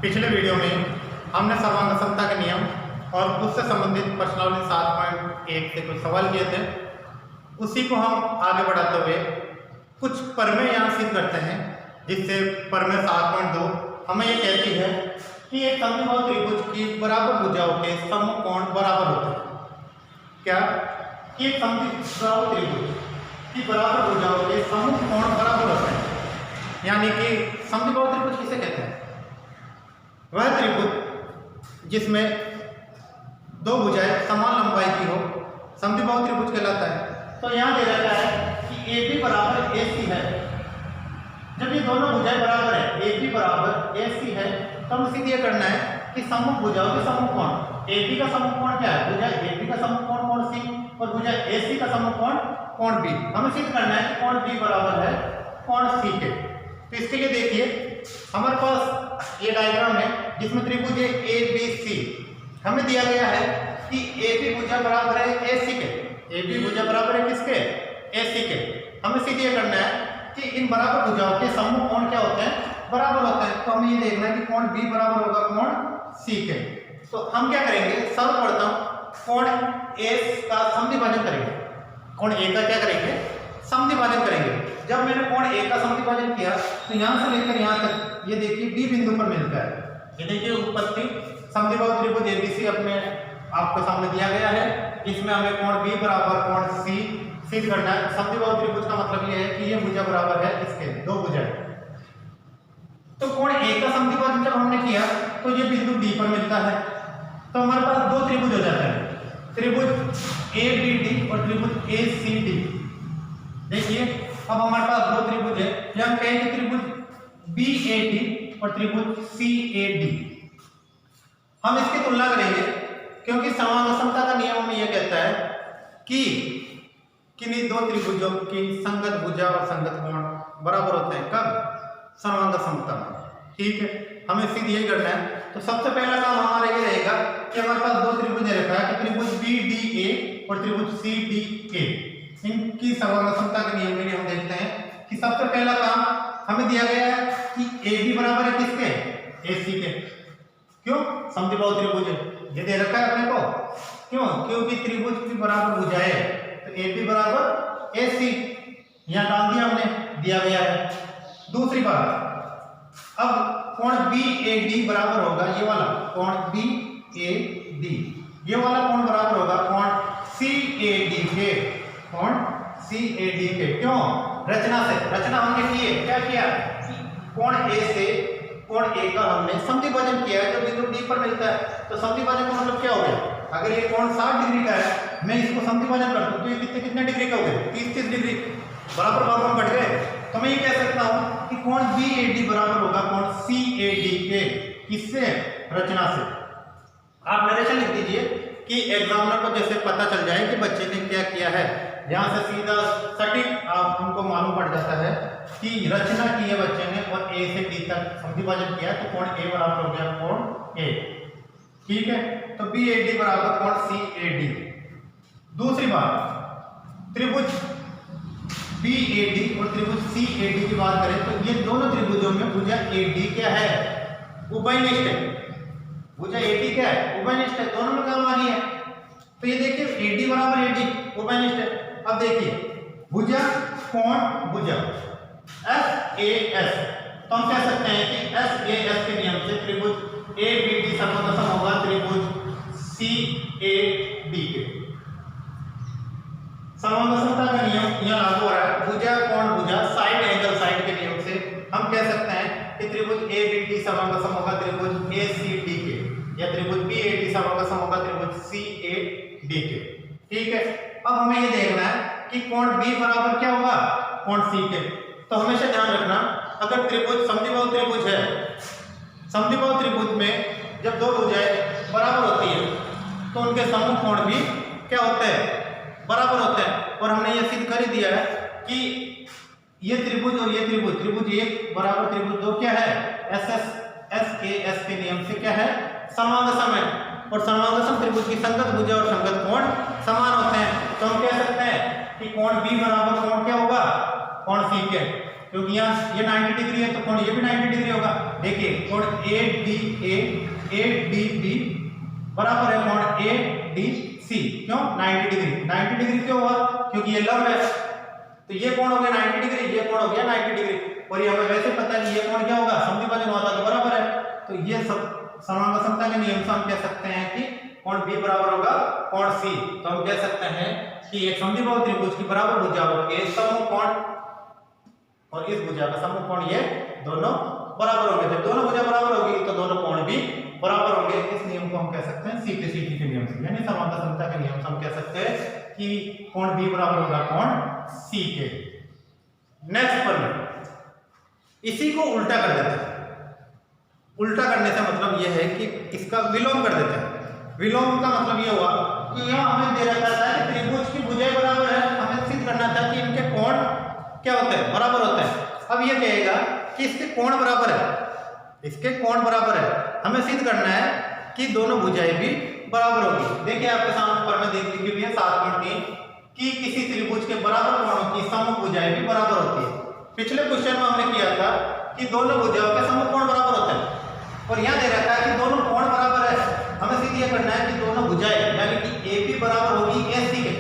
पिछले वीडियो में हमने सर्वांग समता के नियम और उससे संबंधित प्रश्नावली 7.1 से कुछ सवाल किए थे। उसी को हम आगे बढ़ाते हुए कुछ प्रमेय यहाँ सिद्ध करते हैं, जिससे प्रमेय 7.2 हमें ये कहती है कि एक समद्विबाहु त्रिभुज की बराबर भुजाओं के समकोण कोण बराबर होते हैं। क्या कि एक समद्विबाहु त्रिभुज की बराबर भुजाओं के समकोण कोण बराबर होते हैं, यानी कि समद्विबाहु त्रिभुज किसे कहते हैं? वह त्रिभुज जिसमें दो भुजाएं समान लंबाई की हो समद्विबाहु त्रिभुज कहलाता है। तो यहाँ दे रखा है कि AB बराबर AC है। जब ये दोनों भुजाएं बराबर है, AB बराबर AC है, तो हमें सीधे ये करना है कि समूह भुजाओं के समूह कोण, AB का समूह कोण क्या है? भुजा AB का समूह कोण कोण C और भुजा AC का समूह कोण कोण B। हमें सिद्ध करना है कि कोण B बराबर है कोण C के। तो इसके लिए देखिए हमारे पास ये डायग्राम है जिसमें त्रिभुज है ABC। हमें दिया गया है कि AB भुजा बराबर है AC के। AB भुजा बराबर है किसके? AC के। हमें सीधे ये करना है कि इन बराबर भुजाओं के समूह कोण क्या होते हैं? बराबर होते हैं। तो हमें ये देखना है कि कोण B बराबर होगा कोण C के। तो हम क्या करेंगे, सर्वप्रथम कोण A का समद्विभाजन करेंगे। कोण A का क्या करेंगे? समद्विभाजन करेंगे। जब मैंने कोण A का समद्विभाजन किया तो यहाँ से लेकर यहाँ तक ये देखिए D बिंदु पर मिलता है। ये देखिए उत्पत्ति समद्विबाहु त्रिभुज ABC अपने आपके सामने दिया गया है। इसमें हमें कोण B बराबर कोण C सिद्ध करना है। समद्विबाहु त्रिभुज का मतलब ये है कि ये भुजा बराबर है इसके, दो भुजाएं। तो कोण A का समद्विभाजन जब हमने किया तो ये बिंदु D पर मिलता है। तो हमारे पास दो त्रिभुज हो जाते हैं, त्रिभुज ABD और त्रिभुज ACD। देखिए अब हमारे पास दो त्रिभुज है, या हम कहेंगे त्रिभुज BAD और त्रिभुज CAD। हम इसकी तुलना करेंगे क्योंकि सर्वांग समता का नियम हमें यह कहता है कि किन्हीं दो त्रिभुजों की संगत भुजा और संगत कोण बराबर होते हैं। कब? सर्वांग समता में। ठीक है, हमें सीधे यही करना है। तो सबसे पहला काम हमारा ये रहेगा कि हमारे पास दो त्रिभुज दे रखा है कि त्रिभुज BDA और त्रिभुज CDA। इनकी सर्वांग समता के नियम में हम देखते हैं कि सबसे पहला काम हमें दिया गया है कि AB बराबर है किसके? AC के। क्यों? समद्विबाहु त्रिभुज है, ये दे रखा है अपने को। क्यों? क्योंकि त्रिभुज की बराबर भुजाएं है, तो AB बराबर AC यहाँ डाल दिया हमने, दिया गया है। दूसरी बात, अब कोण BAD बराबर होगा ये वाला कोण BAD, ये वाला कोण बराबर होगा कोण CAD के, कोण CAD के। क्यों? रचना से, रचना हमने की है, क्या किया? कोण A से कोण A का हमने समद्विभाजन किया है जो बिंदु D पर मिलता है। तो समद्विभाजन का मतलब क्या हो गया? अगर ये कोण 60 डिग्री का है, मैं इसको समद्विभाजन कर दूं तो ये कितने कितने डिग्री का हो गया? 30-30 डिग्री, बराबर भागों में बढ़ गए। तो मैं ये कह सकता हूं कि कोण BAD बराबर होगा कोण CAD के। किससे? रचना से। आप नरेशन लिख दीजिए कि एग्जामिनर को जैसे पता चल जाए कि बच्चे ने क्या किया है, यहाँ से सीधा सटीक आप हमको मालूम पड़ जाता है कि रचना की है बच्चे ने और A से D तक समद्विभाजन किया, तो कोण A बराबर हो गया कोण A। ठीक है, तो BAD बराबर कोण CAD। दूसरी बात, त्रिभुज BAD और त्रिभुज CAD की बात करें तो ये दोनों त्रिभुजों में भुजा AD क्या है? उभयनिष्ठ है। भुजा AD क्या है? उभयनिष्ठ है, दोनों में काम आ रही है। तो ये देखिए AD बराबर AD उभयनिष्ठ है। अब देखिए भुजा कोण भुजा SAS, तो हम कह सकते हैं कि SAS के नियम से त्रिभुज ABD समसम होगा त्रिभुज CAD के। समसमता का नियम यहाँ लागू हो रहा है। भुजा कोण भुजा साइड एंगल साइड के नियम से हम कह सकते हैं कि त्रिभुज ABD समसम होगा त्रिभुज ACD के, या त्रिभुज BAD समसम होगा त्रिभुज CAD के। ठीक है, अब हमें ये देखना है कि कोण B बराबर क्या होगा? कोण C के। तो हमेशा ध्यान रखना, अगर त्रिभुज समद्विबाहु त्रिभुज है, समद्विबाहु त्रिभुज में जब दो भुजाएं बराबर होती है तो उनके समूह कोण भी क्या होते हैं? बराबर होते हैं। और हमने ये सिद्ध कर ही दिया है कि ये त्रिभुज और ये त्रिभुज, त्रिभुज 1 बराबर त्रिभुज 2 क्या है? SAS के नियम से क्या है? समांगसम है। और समांगसम त्रिभुज की संगत भुजा और संगत कोण समान होते हैं। तो हम कह सकते हैं कि कोण B बराबर कोण क्या होगा? कोण C के। क्योंकि यहाँ ये 90 डिग्री है तो कोण ये भी 90 डिग्री होगा। देखिए कोण ADB बराबर है कोण ADC। क्यों 90 डिग्री? 90 डिग्री क्यों हुआ? क्योंकि ये लंब है, तो ये कोण हो गया 90 डिग्री, ये कोण हो गया 90 डिग्री। और ये हमें वैसे पता है कि ये कोण क्या होगा, समद्विभाजन होता तो बराबर है। तो ये सब समांतर समता के नियम से हम कह सकते हैं कि कोण B बराबर होगा कोण C। तो हम कह सकते हैं कि एक समद्विबाहु त्रिभुज की बराबर भुजाओं के समूह कोण और इस भुजा का समूह कोण ये दोनों बराबर होंगे। जब दोनों भुजा बराबर होगी तो दोनों कोण भी बराबर होंगे। इस नियम को हम कह सकते हैं सीधे सीधे के नियम से, यानी समांतर समता के नियम से हम कह सकते हैं कि कोण B बराबर होगा कोण C के। नेक्स्ट पर इसी को उल्टा कर देते हैं। उल्टा करने से मतलब यह है कि इसका विलोम कर देते हैं। विलोम का मतलब यह हुआ कि यहाँ हमें दे रखा था कि त्रिभुज की भुजाएं बराबर है, हमें सिद्ध करना था कि इनके कोण क्या होते हैं, बराबर होते हैं। अब ये कहेगा कि इसके कोण बराबर है, इसके कोण बराबर है, हमें सिद्ध करना है कि दोनों भुजाएं भी बराबर होगी। देखिए आपके सामने पर में देख लिखी हुई है 7.3 कि किसी त्रिभुज के बराबर कोणों की समूह भुजाएं भी बराबर होती है। पिछले क्वेश्चन में हमने किया था कि दोनों भुजाओं के समूह कोण बराबर होते हैं, और यहाँ दे रखा है कि दोनों कोण बराबर है। हमें सीधे ये करना है कि दोनों भुजाएं यानी कि AB बराबर होगी AC के,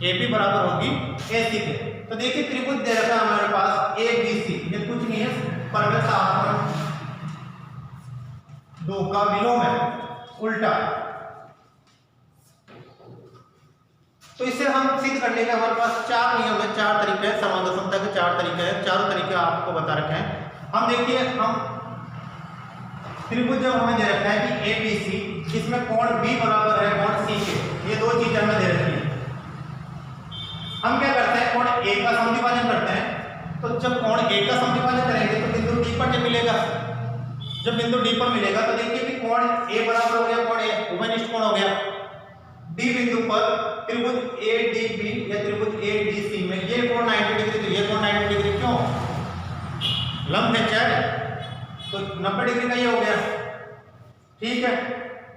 AB बराबर होगी AC के। तो देखिए त्रिभुज दे रखा है हमारे पास ABC, ये कुछ नहीं है पर में 7.2 का विलोम है, उल्टा। तो इसे हम सिद्ध करने के हमारे पास 4 नियम है, 4 तरीके हैं, समांतर समता के 4 तरीके हैं। चारों तरीके आपको बता रखे हैं। हम देखिए हम त्रिभुज जब हमें दे रखा है कि ABC, इसमें कोण B बराबर है कोण C के, ये दो चीजें हमें दे रखी है। हम क्या करते हैं, कोण A का समद्विभाजन करते हैं। तो जब कोण A का समद्विभाजन करेंगे तो बिंदु D पर जब मिलेगा, जब बिंदु D पर मिलेगा तो देखिए कि कोण A बराबर हो गया कोण A, उभयनिष्ठ कोण हो गया। D बिंदु पर त्रिभुज ADB या त्रिभुज ADC में ये कोण 90 डिग्री, तो ये कोण 90 डिग्री क्यों, लंब है चाहे, तो 90 डिग्री का ये हो गया। ठीक है,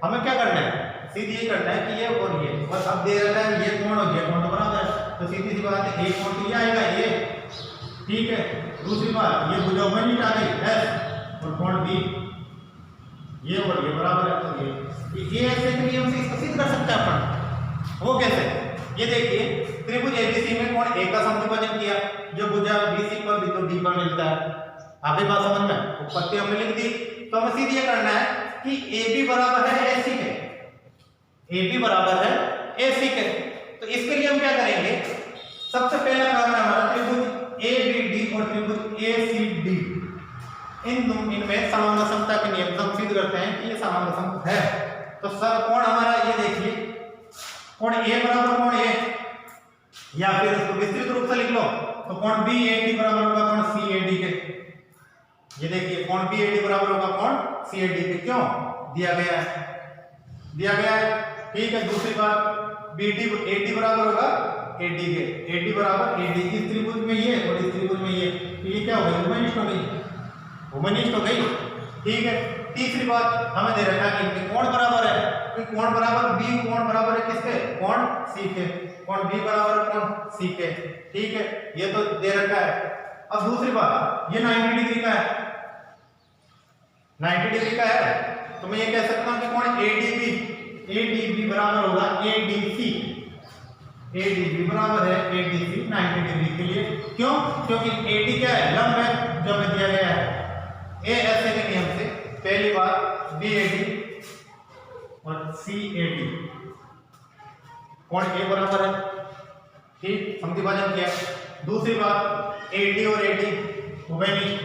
हमें क्या करना है, सीधी ये करना है कि ये और ये, बस अब दे रखा है ये कोण और ये कोण तो बराबर है, तो सीधी सी बात है एक कोण तो ये आएगा ये। ठीक है, दूसरी बात ये भुजा उभयनिष्ठ आ गई S और कोण B ये और ये बराबर है। तो ये ऐसे के नियम से इसको सिद्ध कर सकते हैं अपन। वो कैसे, ये देखिए त्रिभुज ABC में कोण A का समद्विभाजन किया, जो भुजा BC पर बिंदु D पर मिलता है। आगे बात समझ में, उत्पत्ति हमने लिख दी। तो हमें सीधे ये करना है कि AB बराबर है AC के, AB बराबर है AC के। तो इसके लिए हम क्या करेंगे, सबसे पहला काम है हमारा त्रिभुज ABD और त्रिभुज ACD, इनमें समांतर समता के नियम से हम सिद्ध करते हैं कि ये समांतर समता है। तो सब कोण हमारा ये देखिए कोण A बराबर कोण A, या फिर इसको विस्तृत रूप से लिख लो तो कोण BAD बराबर होगा कोण CAD के। ये देखिए कोण BAD बराबर होगा कोण CAD के, क्यों दिया गया है, दिया गया है। ठीक है, दूसरी बात AD बराबर होगा AD के, AD बराबर AD, इस त्रिभुज में ये और इस त्रिभुज में ये, तो ये क्या हो गई, उभयनिष्ठ हो गई, उभयनिष्ठ हो गई। ठीक है, तीसरी बात हमें दे रखा है कि इनके कोण बराबर है, तो कोण बराबर B कोण बराबर है किसके, कोण C के, कोण B बराबर है कोण C के। ठीक है, ये तो दे रखा है। अब दूसरी बात ये 90 डिग्री का है, 90 डिग्री का है, तो मैं ये कह सकता हूं कि कोण ADB बराबर होगा ADC, ADB बराबर है ADC 90 डिग्री के लिए। क्यों, क्योंकि AD क्या है, लंब है जो हमें दिया गया है ASA के नियम से। पहली बात BAD और CAD, कोण A बराबर है, ठीक, समद्विभाजन किया। दूसरी बात AD और AD उभयनिष्ठ,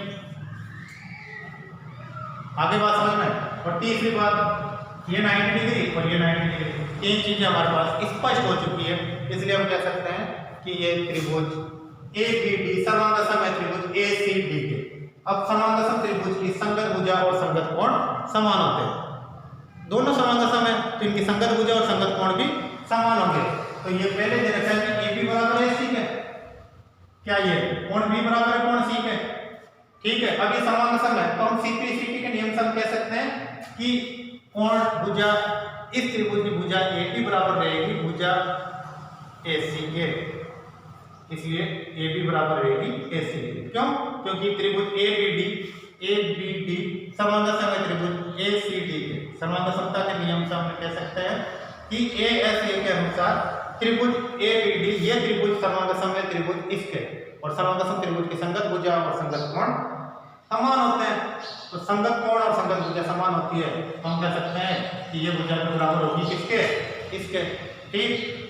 आगे बात समझ में। और तीसरी बात ये 90 डिग्री और ये 90 डिग्री, तीन चीजें हमारे पास स्पष्ट हो चुकी है, इसलिए हम कह सकते हैं कि ये त्रिभुज ABD समांतर सम है त्रिभुज ACD के। अब समांतर सम त्रिभुज की संगत भुजा और संगत कोण समान होते हैं, दोनों समांतर सम है तो इनकी संगत भुजा और संगत कोण भी समान होंगे। तो ये पहले दे रखा है कि AB बराबर है AC के, क्या ये कोण B बराबर है कोण C के। ठीक है, अब ये समांतर सम है तो हम CP के नियम से हम कह सकते हैं कि कोण भुजा इस त्रिभुज की भुजा AB बराबर रहेगी भुजा AC के। इसलिए ए बी बराबर रहेगी ए सी डी। क्यों? क्योंकि त्रिभुज ए बी डी समांतर है त्रिभुज ए सी डी के। समांतर समता के नियम से हम कह सकते हैं कि ए एस ए के अनुसार त्रिभुज ए बी डी ये त्रिभुज समांतर है त्रिभुज इसके, और समांतर त्रिभुज की संगत भुजा और संगत कोण समान होते हैं। तो संगत कोण और संगत भुजा समान होती है तो हम कह सकते हैं कि ये भुजा के बराबर होगी किसके? इसके। ठीक।